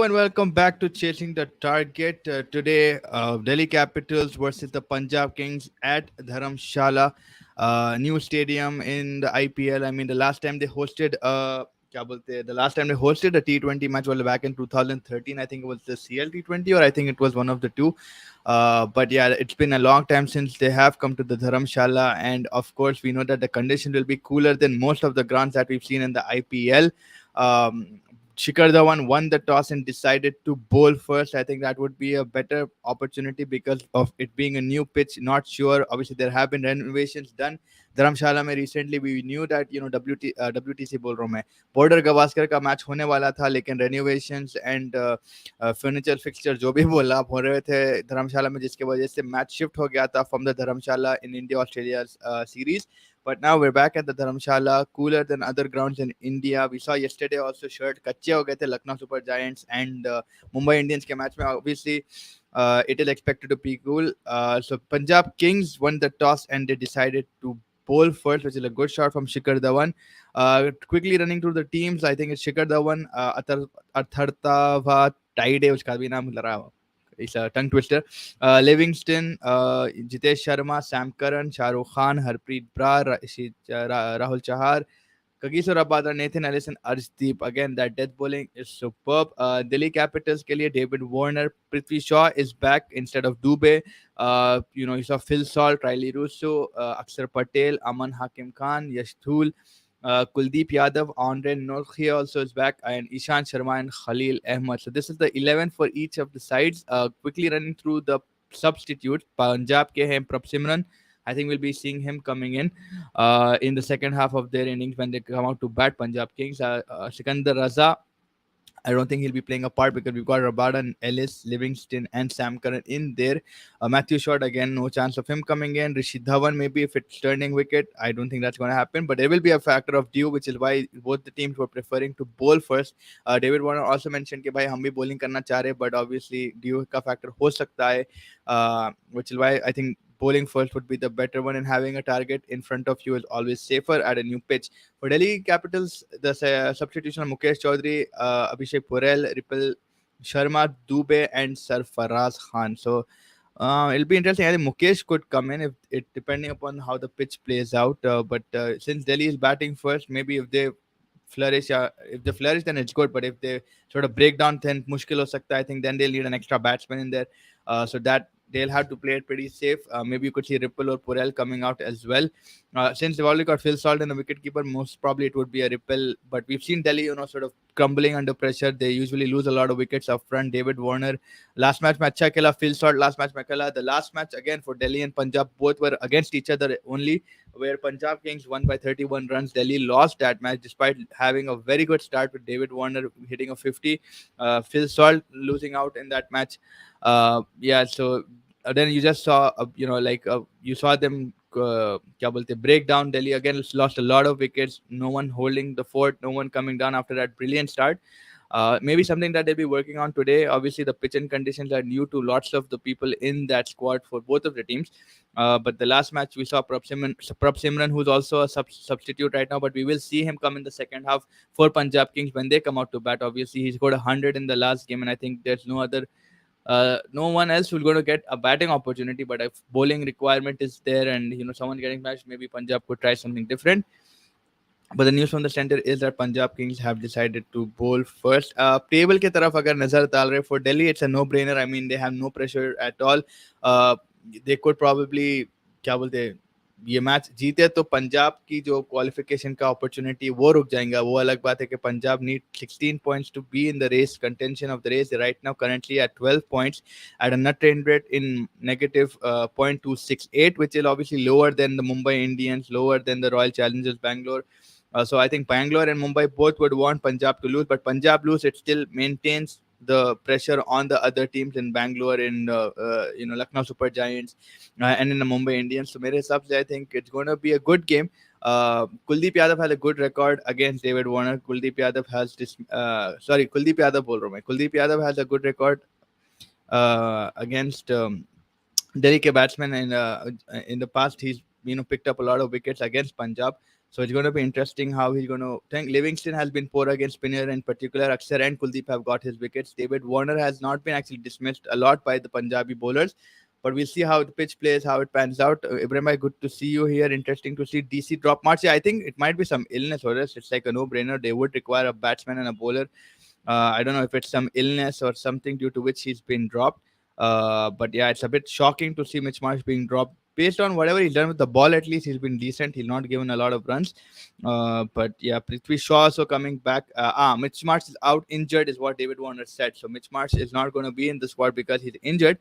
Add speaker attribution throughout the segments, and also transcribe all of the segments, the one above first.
Speaker 1: and welcome back to Chasing the Target. Today, Delhi Capitals versus the Punjab Kings at Dharamsala, new stadium in the IPL. I mean, the last time they hosted the last time they hosted a T20 match was back in 2013. I think it was the CL T20, or I think it was one of the two. But yeah, it's been a long time since they have come to the Dharamshala, and of course, we know that the condition will be cooler than most of the grounds that we've seen in the IPL. Shikhar Dhawan won the toss and decided to bowl first. I think that would be a better opportunity because of it being a new pitch. Not sure. Obviously, there have been renovations done. धर्मशाला में recently we knew that WTC बोल रहा हूँ मैं border Gavaskar का match होने वाला था लेकिन renovations and furniture fixture जो भी बोला आप हो रहे थे धर्मशाला में जिसके वजह से मैच शिफ्ट हो गया था from the Dharamshala in India Australia series. But now we're back at the Dharamshala, cooler than other grounds in India. We saw yesterday also shirt कच्चे हो गए थे Lucknow Super Giants and Mumbai Indians के match में. Obviously, it is expected to be cool. So Punjab Kings won the toss and they decided to bowl first, which is a good shot from Shikhar Dhawan. Quickly running through the teams, I think it's Shikhar Dhawan, Athartava Taide, उसका भी नाम लग रहा it's a tongue twister. Livingston, Jitesh Sharma, Sam Curran, Shah Rukh Khan, Harpreet Brar, Rahul Chahar, Kagiso Rabada, Nathan Ellison, Arshdeep. Again, that death bowling is superb. Delhi Capitals के लिए David Warner, Prithvi Shaw is back instead of Dubey. You saw Phil Salt, Riley Russo, Akshar Patel, Aman Hakim Khan, Yash Dhul, Kuldeep Yadav, Andre Norkhia also is back, and Ishant Sharma and Khalil Ahmed. So this is the 11 for each of the sides. Quickly running through the substitutes. Punjab ke hain Prab Simran. I think we'll be seeing him coming in the second half of their innings when they come out to bat Punjab Kings. Sikandar Raza, I don't think he'll be playing a part because we've got Rabada and Ellis, Livingston, and Sam Curran in there. Matthew Short, again, no chance of him coming in. Rishi Dhawan, maybe if it's turning wicket, I don't think that's going to happen. But there will be a factor of due, which is why both the teams were preferring to bowl first. David Warner also mentioned कि भाई हम भी bowling करना चाह रहे, but obviously due का factor हो सकता है, which is why I think bowling first would be the better one, and having a target in front of you is always safer at a new pitch. For Delhi Capitals, the substitution of Mukesh Chaudhary, Abhishek Porel, Ripple Sharma, Dubey, and Sarfaraz Khan. So it'll be interesting. I think Mukesh could come in if it depending upon how the pitch plays out. But since Delhi is batting first, maybe if they flourish, if they flourish, then it's good. But if they sort of break down, then mushkil ho sakta. I think then they'll need an extra batsman in there. So that they'll have to play it pretty safe. Maybe you could see Ripple or Purell coming out as well. Since they've already got Phil Salt and the wicketkeeper, most probably it would be a Ripple. But we've seen Delhi, sort of crumbling under pressure. They usually lose a lot of wickets up front. David Warner, last match में अच्छा खेला. Phil Salt last match में खेला. The last match again for Delhi and Punjab, both were against each other only, where Punjab Kings won by 31 runs. Delhi lost that match despite having a very good start with David Warner hitting a 50. Phil Salt losing out in that match. So then you just saw, you saw them क्या बोलते break down. Delhi again lost a lot of wickets. No one holding the fort. No one coming down after that brilliant start. Maybe something that they'll be working on today. Obviously, the pitch and conditions are new to lots of the people in that squad for both of the teams. But the last match we saw Prab Simran, who's also a substitute right now, but we will see him come in the second half for Punjab Kings when they come out to bat. Obviously, he scored 100 in the last game, and I think there's no one else will going to get a batting opportunity. But if bowling requirement is there and someone getting matched, maybe Punjab could try something different. But the news from the center is that Punjab Kings have decided to bowl first. Table के तरफ अगर नजर डाल रहे for Delhi, it's a no-brainer. I mean, they have no pressure at all. They could probably क्या बोलते ये match जीते तो पंजाब की जो क्वालिफिकेशन का अपॉर्चुनिटी वो रुक जाएगा. वो अलग बात है कि Punjab need 16 points to be in the race, contention of the race. They're right now currently at 12 points at a net run rate in negative 0.268, which is obviously lower than the Mumbai Indians, lower than the Royal Challengers Bangalore. So I think Bangalore and Mumbai both would want Punjab to lose, but Punjab lose, it still maintains the pressure on the other teams in Bangalore, in Lucknow Super Giants, and in the Mumbai Indians. So mere hisab se I think it's going to be a good game. Kuldeep Yadav has a good record against David Warner. Kuldeep Yadav has Kuldeep Yadav bol raha hu main. Kuldeep Yadav has a good record against Delhi ke batsmen, and in the past he's picked up a lot of wickets against Punjab. So it's going to be interesting how he's going to think. Livingston has been poor against spinner in particular. Aksar and Kuldeep have got his wickets. David Warner has not been actually dismissed a lot by the Punjabi bowlers. But we'll see how the pitch plays, how it pans out. Ibrahim, good to see you here. Interesting to see DC drop. Marcia, I think it might be some illness or else it's like a no-brainer. They would require a batsman and a bowler. I don't know if it's some illness or something due to which he's been dropped. But yeah, it's a bit shocking to see Mitch Marsh being dropped. Based on whatever he's done with the ball, at least he's been decent. He's not given a lot of runs. But yeah, Prithvi Shaw also coming back. Mitch Marsh is out injured, is what David Warner said. So Mitch Marsh is not going to be in the squad because he's injured.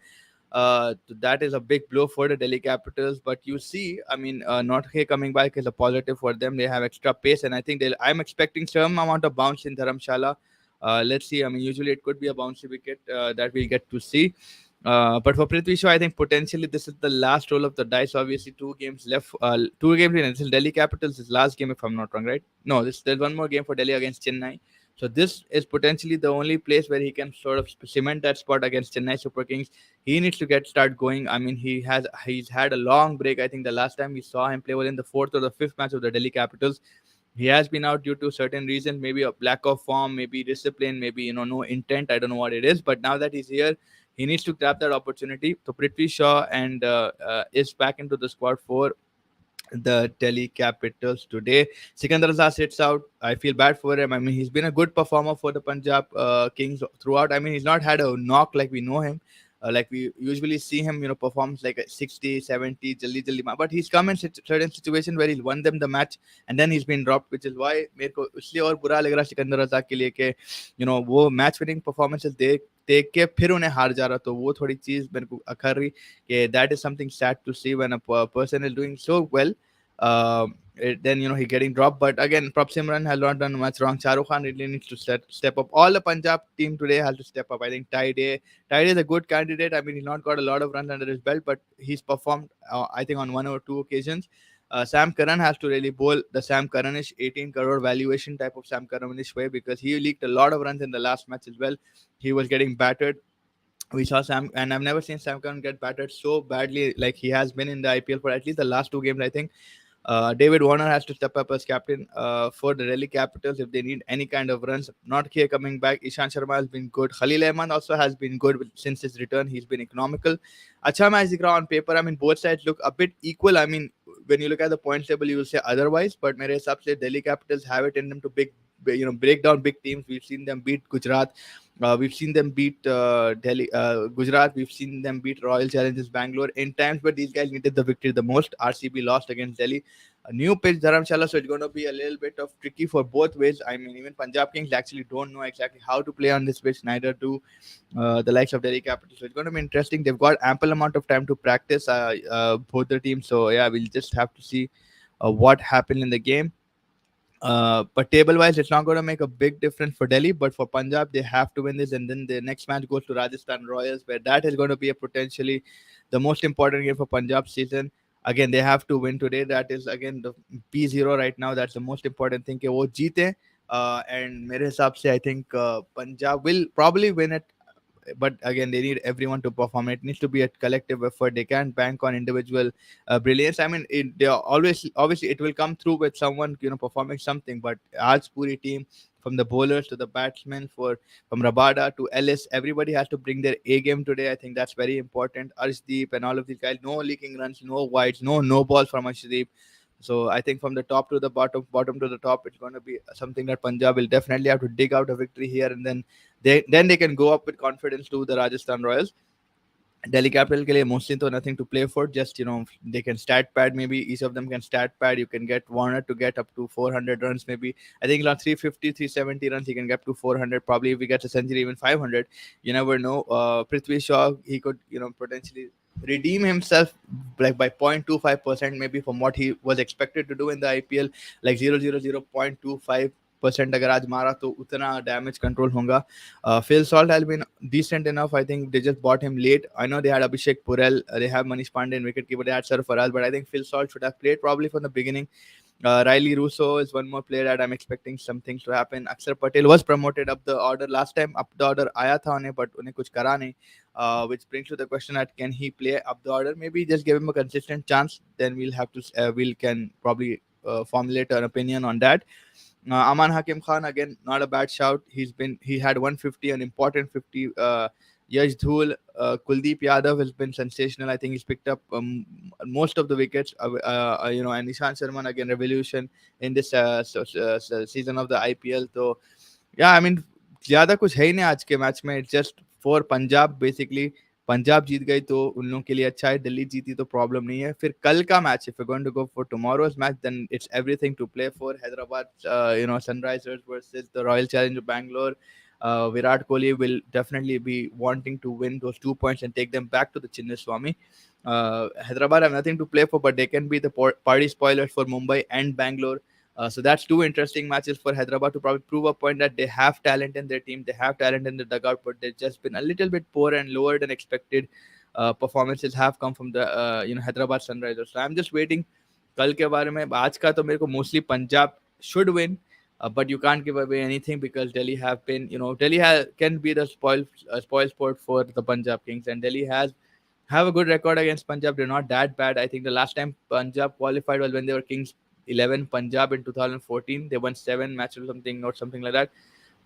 Speaker 1: That is a big blow for the Delhi Capitals. But you see, I mean, Northe coming back is a positive for them. They have extra pace, and I think I'm expecting some amount of bounce in Dharamsala. Let's see. I mean, usually it could be a bouncy wicket that we'll get to see. But for Prithvi Shaw, I think potentially this is the last roll of the dice. Obviously, 2 games left. 2 games in until Delhi Capitals is last game, if I'm not wrong, right? No, there's one more game for Delhi against Chennai. So this is potentially the only place where he can sort of cement that spot against Chennai Super Kings. He needs to start going. I mean, he's had a long break. I think the last time we saw him play was in the fourth or the fifth match of the Delhi Capitals. He has been out due to certain reasons, maybe a lack of form, maybe discipline, maybe no intent. I don't know what it is, but now that he's here, he needs to grab that opportunity. So Prithvi Shaw and is back into the squad for the Delhi Capitals today. Sikandar Azhar sits out. I feel bad for him. I mean, he's been a good performer for the Punjab Kings throughout. I mean, he's not had a knock like we know him. Like we usually see him, performs like a 60, 70, jalli, but he's come in certain situations where he's won them the match and then he's been dropped, which is why मेरे को इसलिए और बुरा लग रहा सिकंदर रजा के लिए कि वो मैच विनिंग परफॉर्मेंसेस देख के फिर उन्हें हार जा रहा, तो वो थोड़ी चीज मेरे को अखर रही कि that is something sad to see when a person is doing so well. Then he getting dropped. But again, Prop Simran has not done much wrong. Shahrukh Khan really needs to step up. All the Punjab team today has to step up. I think Tide is a good candidate. I mean, he's not got a lot of runs under his belt, but he's performed, I think, on 1 or 2 occasions. Sam Curran has to really bowl the Sam Curranish 18 crore valuation type of Sam Curranish way, because he leaked a lot of runs in the last match as well. He was getting battered. We saw Sam, and I've never seen Sam Curran get battered so badly like he has been in the IPL for at least the last 2 games, I think. David Warner has to step up as captain for the Delhi Capitals if they need any kind of runs. Not here coming back. Ishant Sharma has been good. Khalil Ahmed also has been good since his return. He's been economical. Acha match dikh raha on paper. I mean, both sides look a bit equal. I mean, when you look at the points table, you will say otherwise. But mere hisab se Delhi Capitals have it in them to break down big teams. We've seen them beat Gujarat. We've seen them beat Delhi, Gujarat. We've seen them beat Royal Challengers Bangalore in times where these guys needed the victory the most. RCB lost against Delhi. A new pitch, Dharamsala, so it's going to be a little bit of tricky for both ways. I mean, even Punjab Kings actually don't know exactly how to play on this pitch, neither do the likes of Delhi Capitals. So it's going to be interesting. They've got ample amount of time to practice, both the teams. So yeah, we'll just have to see what happened in the game. But table wise, it's not going to make a big difference for Delhi, but for Punjab, they have to win this, and then the next match goes to Rajasthan Royals, where that is going to be a potentially the most important game for Punjab season. Again, they have to win today. That is again the P0 right now. That's the most important thing. कि वो जीते, and मेरे हिसाब से I think Punjab will probably win it, but again, they need everyone to perform. It needs to be a collective effort. They can't bank on individual brilliance. I mean, they are obviously it will come through with someone performing something, but आज पूरी team, from the bowlers to the batsmen, from Rabada to Ellis, everybody has to bring their A game today. I think that's very important. Arshdeep and all of these guys, no leaking runs, no wides, no balls from Arshdeep. So I think from the top to the bottom to the top, it's going to be something that Punjab will definitely have to dig out a victory here, and then they can go up with confidence to the Rajasthan Royals. Delhi Capital ke liye mostly to nothing to play for. Just they can stat pad. Maybe each of them can stat pad. You can get Warner to get up to 400 runs. Maybe I think around 350, 370 runs. He can get up to 400. Probably if he gets a century, even 500. You never know. Prithvi Shaw, he could potentially redeem himself like by 0.25% maybe from what he was expected to do in the IPL, like 0.25% अगर आज मारा तो उतना damage control होगा. Phil Salt has been decent enough. I think they just bought him late. I know they had Abhishek Purell, they have Manish Pandey in wicketkeeper, they had Sarfaraz, but I think Phil Salt should have played probably from the beginning. Riley Russo is one more player that I'm expecting some things to happen. Akshar Patel was promoted up the order last time. Up the order आया था उन्हें, but उन्हें कुछ करा नहीं. Which brings to the question that can he play up the order? Maybe just give him a consistent chance. Then we'll have to can probably formulate an opinion on that. Aman Hakim Khan, again, not a bad shout. He had 150, an important 50. Yash Dhul, Kuldeep Yadav has been sensational. I think he's picked up most of the wickets. And Ishan Sharma again, revolution in this season of the IPL. So yeah, I mean, ज्यादा कुछ है ही नहीं आज के match में. It's just for Punjab basically. Punjab जीत गई तो उन लोगों के लिए अच्छा है, दिल्ली जीती तो प्रॉब्लम नहीं है. फिर कल का match, if you going to go for tomorrow's match, then it's everything to play for. Hyderabad Sunrisers versus the Royal Challenger Bangalore. Virat Kohli will definitely be wanting to win those 2 points and take them back to the Chinnaswamy. Hyderabad have nothing to play for, but they can be the party spoilers for Mumbai and Bangalore. So that's two interesting matches for Hyderabad to probably prove a point that they have talent in their team, they have talent in the dugout, but they've just been a little bit poor and lower than expected. Performances have come from the Hyderabad Sunrisers. So I'm just waiting. कल के बारे में, आज का तो मेरे को mostly Punjab should win, but you can't give away anything because Delhi have been, can be the spoil sport for the Punjab Kings, and Delhi have a good record against Punjab. They're not that bad. I think the last time Punjab qualified was when they were Kings 11 Punjab in 2014. They won 7 matches or something like that.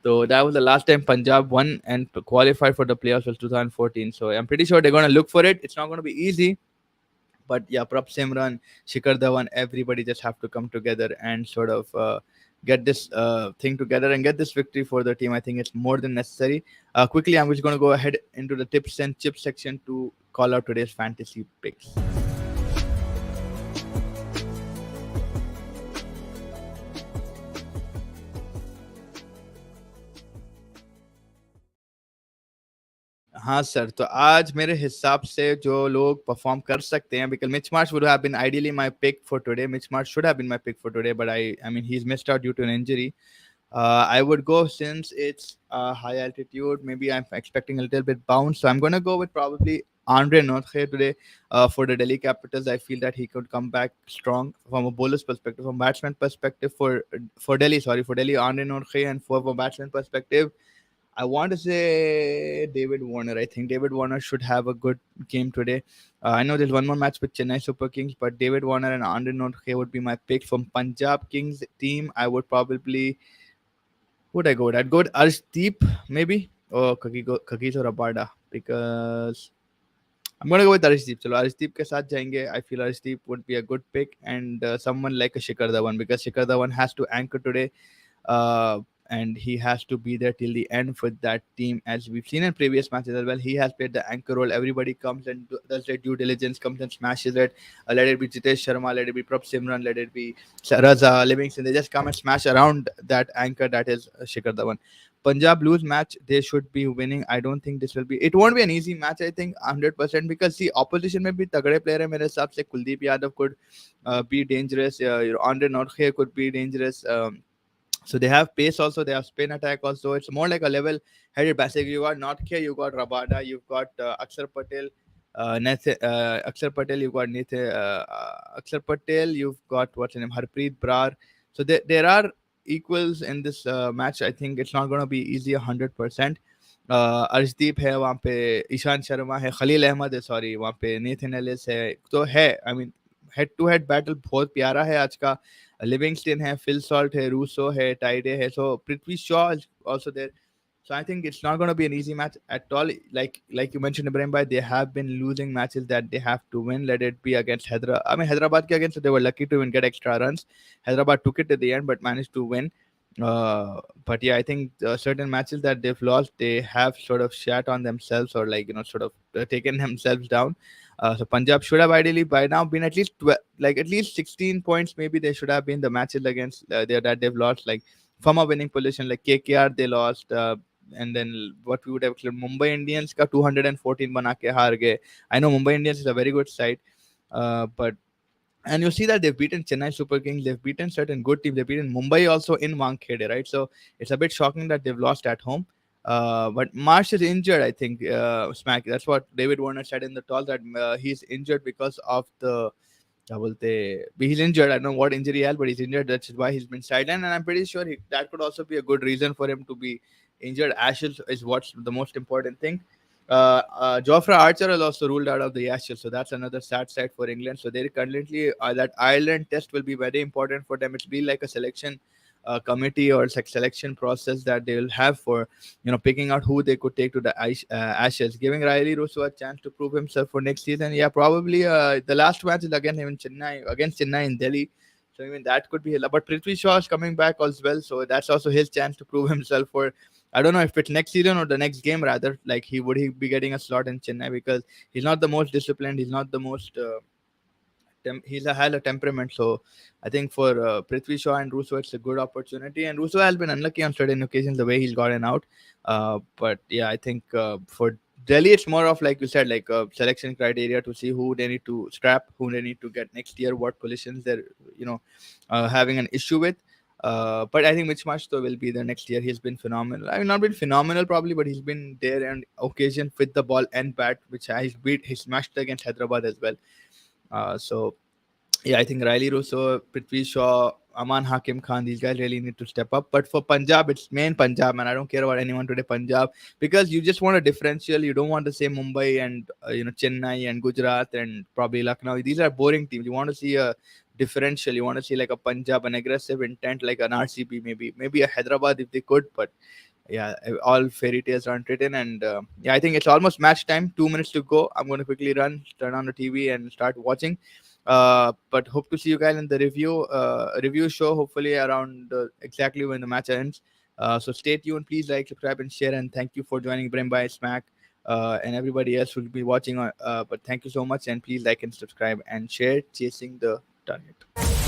Speaker 1: So that was the last time Punjab won and qualified for the playoffs was 2014. So I'm pretty sure they're going to look for it. It's not going to be easy. But yeah, Prab Simran, Shikhar Dhawan, everybody just have to come together and sort of get this thing together and get this victory for the team. I think it's more than necessary. Quickly, I'm just going to go ahead into the tips and chips section to call out today's fantasy picks. हाँ sir, तो आज मेरे हिसाब से जो लोग perform कर सकते हैं, because Mitch Marsh would have been ideally my pick for today. Mitch Marsh should have been my pick for today, but I mean he's missed out due to an injury. I would go, since it's high altitude, maybe I'm expecting a little bit bounce, so I'm going to go with probably Andre Nortje today for the Delhi Capitals. I feel that he could come back strong from a bowler's perspective, from batsman perspective for Delhi, Andre Nortje, and for batsman perspective, I want to say David Warner. I think David Warner should have a good game today. I know there's one more match with Chennai Super Kings, but David Warner and Andre Nortje would be my pick. From Punjab Kings team, I would probably... Would I go with? I'd go with Arshdeep, maybe, or Kagiso Rabada, because I'm going to go with Arshdeep. So Arshdeep ke saath jayenge. I feel Arshdeep would be a good pick, and someone like a Shikhar Dhawan, because Shikhar Dhawan has to anchor today. And he has to be there till the end for that team, as we've seen in previous matches as well. He has played the anchor role. Everybody comes and does their due diligence, comes and smashes it. Let it be Jitesh Sharma, let it be Prab Simran, let it be Raza, Livingston. They just come and smash around that anchor that is Shikhar Dhawan. Punjab Blues match, they should be winning. I don't think this will be... It won't be an easy match, I think, 100%, because the opposition may be tagde player hai. Mere hisab se Kuldeep Yadav could be dangerous. Andre Nortje could be dangerous. So they have pace also, they have spin attack also. It's more like a level-headed basically. You got Nortje, you got Rabada, you've got Akshar Patel, Akshar Patel, you've got Akshar Patel, you've got what's his name, Harpreet Brar. So there are equals in this match. I think it's not going to be easy 100%. Arshdeep है वहाँ पे, ईशान शर्मा है, खलील अहमद है, sorry वहाँ पे Nathan Ellis है, तो है. I mean head to head battle बहुत प्यारा है आज का. लिविंगस्टन है, फिल सॉल्ट है, रूसो है, टाइडे है, सो Prithvi Shaw also there. So I think it's not going to be an easy match at all. Like you mentioned, Ibrahim Bhai, they have been losing matches that they have to win. Let it be against Hyderabad. I mean, Hyderabad ke against, they were lucky to even get extra runs. Hyderabad took it at the end, but managed to win. But yeah, I think certain matches that they've lost, they have sort of shat on themselves, or sort of taken themselves down. So Punjab should have ideally by now been at least at least 16 points. Maybe they should have been the matches against that they've lost, like from a winning position, like KKR they lost. And then what we would have cleared, Mumbai Indians ka 214 bana ke haar gaye. I know Mumbai Indians is a very good side, but and you see that they've beaten Chennai Super Kings, they've beaten certain good teams, they've beaten Mumbai also in Wankhede, right? So it's a bit shocking that they've lost at home. But Marsh is injured, I think. Smack. That's what David Warner said in the toss, that he's injured because of the... He's injured. I don't know what injury he has, but he's injured. That's why he's been sidelined, and I'm pretty sure that could also be a good reason for him to be injured. Ashes is what's the most important thing. Jofra Archer is also ruled out of the Ashes, so that's another sad side for England. So they're currently that Ireland test will be very important for them. It's be like a selection committee or selection process that they will have for picking out who they could take to the Ashes, giving Riley Russo a chance to prove himself for next season. Yeah, probably the last match is against Chennai in Delhi. So even that could be, but Prithvi Shaw is coming back as well, so that's also his chance to prove himself for. I don't know if it's next season or the next game rather. Like he be getting a slot in Chennai because he's not the most disciplined. He's not the most. He's had a temperament. So I think for Prithvi Shaw and Russo, it's a good opportunity. And Russo has been unlucky on certain occasions the way he's gotten out. But yeah, I think for Delhi, it's more of like you said, like a selection criteria to see who they need to scrap, who they need to get next year, what positions they're having an issue with. But I think Mitch Marshall will be there next year. He's been phenomenal. I mean, not been phenomenal probably, but he's been there on occasion with the ball and bat, which he smashed against Hyderabad as well. So yeah, I think Riley Russo, Prithvi Shaw, Aman Hakim Khan, these guys really need to step up. But for Punjab, it's main Punjab, man. I don't care about anyone today, Punjab, because you just want a differential. You don't want to say Mumbai and Chennai and Gujarat and probably Lucknow. These are boring teams. You want to see a differential. You want to see like a Punjab, an aggressive intent, like an RCB, maybe a Hyderabad if they could, but yeah, all fairy tales aren't written. And yeah, I think it's almost match time. 2 minutes to go. I'm going to quickly run, turn on the TV, and start watching. But hope to see you guys in the review show. Hopefully around exactly when the match ends. So stay tuned. Please like, subscribe, and share. And thank you for joining Brim by Smack. And everybody else will be watching. But thank you so much. And please like and subscribe and share. Chasing the target.